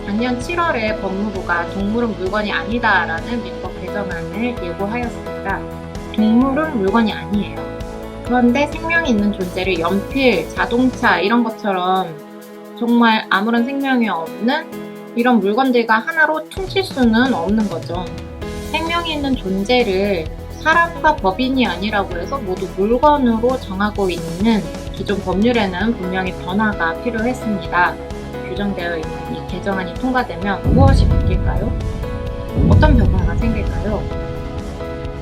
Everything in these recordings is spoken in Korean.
작년 7월에 법무부가 동물은 물건이 아니다라는 민법 개정안을 예고하였습니다. 동물은 물건이 아니에요. 그런데 생명이 있는 존재를 연필, 자동차 이런 것처럼 정말 아무런 생명이 없는 이런 물건들과 하나로 퉁칠 수는 없는 거죠. 생명이 있는 존재를 사람과 법인이 아니라고 해서 모두 물건으로 정하고 있는 기존 법률에는 분명히 변화가 필요했습니다. 규정되어 있는 이 개정안이 통과되면 무엇이 바뀔까요? 어떤 변화가 생길까요?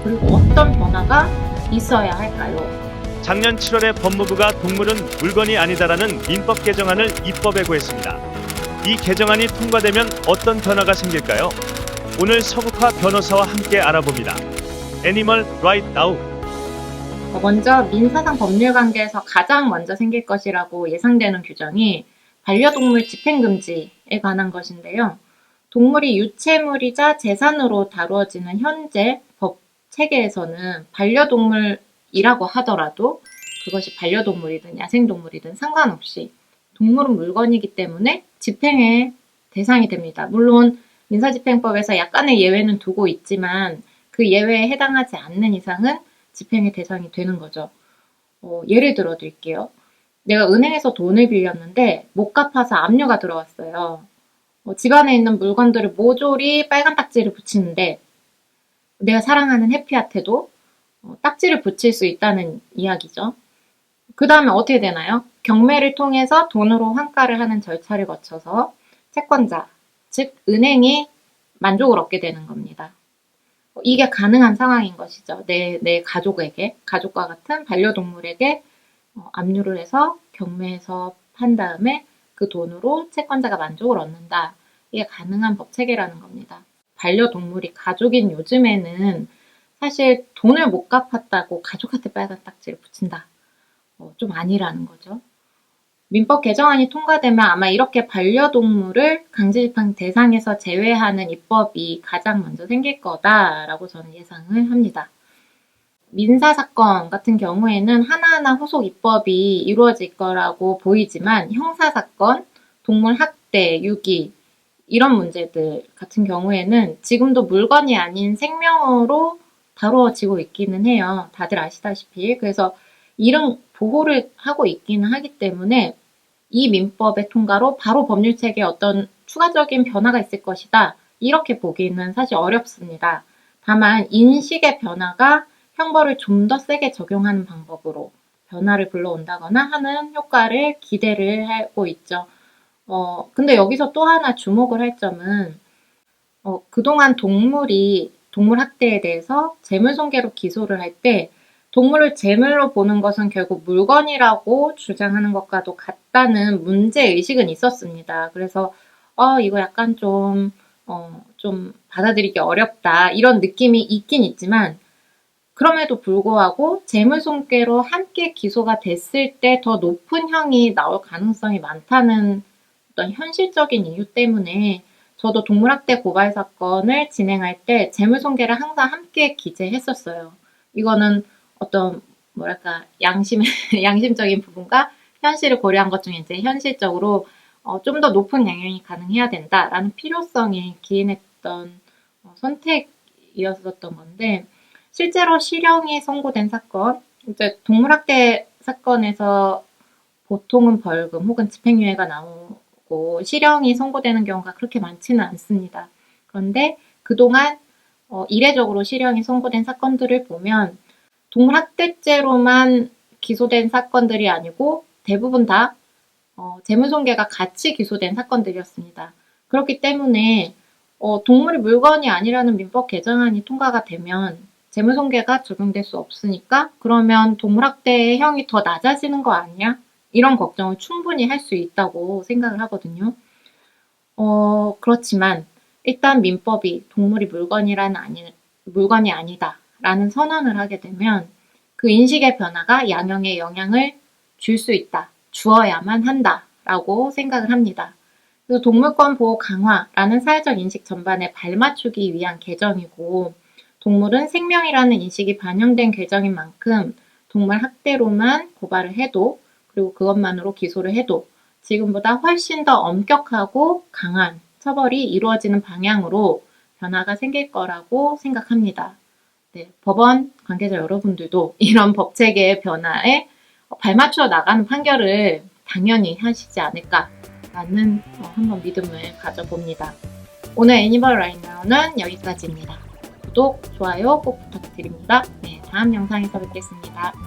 그리고 어떤 변화가 있어야 할까요? 작년 7월에 법무부가 동물은 물건이 아니다라는 민법 개정안을 입법에 고했습니다. 이 개정안이 통과되면 어떤 변화가 생길까요? 오늘 서국화 변호사와 함께 알아봅니다. 애니멀 라이트 나우. 먼저 민사상 법률 관계에서 가장 먼저 생길 것이라고 예상되는 규정이 반려동물 집행금지에 관한 것인데요. 동물이 유체물이자 재산으로 다루어지는 현재 법 체계에서는 반려동물이라고 하더라도 그것이 반려동물이든 야생동물이든 상관없이 동물은 물건이기 때문에 집행의 대상이 됩니다. 물론 민사집행법에서 약간의 예외는 두고 있지만 그 예외에 해당하지 않는 이상은 집행의 대상이 되는 거죠. 예를 들어 드릴게요. 내가 은행에서 돈을 빌렸는데 못 갚아서 압류가 들어왔어요. 집안에 있는 물건들을 모조리 빨간 딱지를 붙이는데 내가 사랑하는 해피한테도 딱지를 붙일 수 있다는 이야기죠. 그 다음에 어떻게 되나요? 경매를 통해서 돈으로 환가를 하는 절차를 거쳐서 채권자, 즉 은행이 만족을 얻게 되는 겁니다. 이게 가능한 상황인 것이죠. 내 가족에게, 가족과 같은 반려동물에게 압류를 해서 경매에서 판 다음에 그 돈으로 채권자가 만족을 얻는다. 이게 가능한 법 체계라는 겁니다. 반려동물이 가족인 요즘에는 사실 돈을 못 갚았다고 가족한테 빨간 딱지를 붙인다. 좀 아니라는 거죠. 민법 개정안이 통과되면 아마 이렇게 반려동물을 강제집행 대상에서 제외하는 입법이 가장 먼저 생길 거다라고 저는 예상을 합니다. 민사사건 같은 경우에는 하나하나 후속 입법이 이루어질 거라고 보이지만 형사사건, 동물 학대, 유기 이런 문제들 같은 경우에는 지금도 물건이 아닌 생명으로 다루어지고 있기는 해요. 다들 아시다시피. 그래서 이런 보호를 하고 있기는 하기 때문에 이 민법의 통과로 바로 법률체계에 어떤 추가적인 변화가 있을 것이다. 이렇게 보기는 사실 어렵습니다. 다만 인식의 변화가 형벌을 좀 더 세게 적용하는 방법으로 변화를 불러온다거나 하는 효과를 기대를 하고 있죠. 근데 여기서 또 하나 주목을 할 점은 그동안 동물 학대에 대해서 재물손괴로 기소를 할 때 동물을 재물로 보는 것은 결국 물건이라고 주장하는 것과도 같다는 문제의식은 있었습니다. 그래서 이거 약간 좀 받아들이기 어렵다 이런 느낌이 있긴 있지만 그럼에도 불구하고 재물손괴로 함께 기소가 됐을 때 더 높은 형이 나올 가능성이 많다는 어떤 현실적인 이유 때문에 저도 동물학대 고발 사건을 진행할 때 재물손괴를 항상 함께 기재했었어요. 이거는 어떤 뭐랄까 양심적인 부분과 현실을 고려한 것 중에 이제 현실적으로 좀 더 높은 양형이 가능해야 된다라는 필요성에 기인했던 선택이었었던 건데 실제로 실형이 선고된 사건, 이제 동물학대 사건에서 보통은 벌금 혹은 집행유예가 나오고 실형이 선고되는 경우가 그렇게 많지는 않습니다. 그런데 그동안 이례적으로 실형이 선고된 사건들을 보면 동물학대죄로만 기소된 사건들이 아니고 대부분 다 재물손괴가 같이 기소된 사건들이었습니다. 그렇기 때문에 동물이 물건이 아니라는 민법 개정안이 통과가 되면 재물손괴가 적용될 수 없으니까 그러면 동물학대의 형이 더 낮아지는 거 아니야? 이런 걱정을 충분히 할 수 있다고 생각을 하거든요. 그렇지만 일단 민법이 동물이 물건이 아니다라는 선언을 하게 되면 그 인식의 변화가 양형에 영향을 줄 수 있다. 주어야만 한다라고 생각을 합니다. 그래서 동물권 보호 강화라는 사회적 인식 전반에 발맞추기 위한 개정이고 동물은 생명이라는 인식이 반영된 개정인 만큼 동물 학대로만 고발을 해도 그리고 그것만으로 기소를 해도 지금보다 훨씬 더 엄격하고 강한 처벌이 이루어지는 방향으로 변화가 생길 거라고 생각합니다. 네, 법원 관계자 여러분들도 이런 법체계의 변화에 발맞춰 나가는 판결을 당연히 하시지 않을까라는 한번 믿음을 가져봅니다. 오늘 애니멀 라이너는 여기까지입니다. 구독, 좋아요 꼭 부탁드립니다. 네, 다음 영상에서 뵙겠습니다.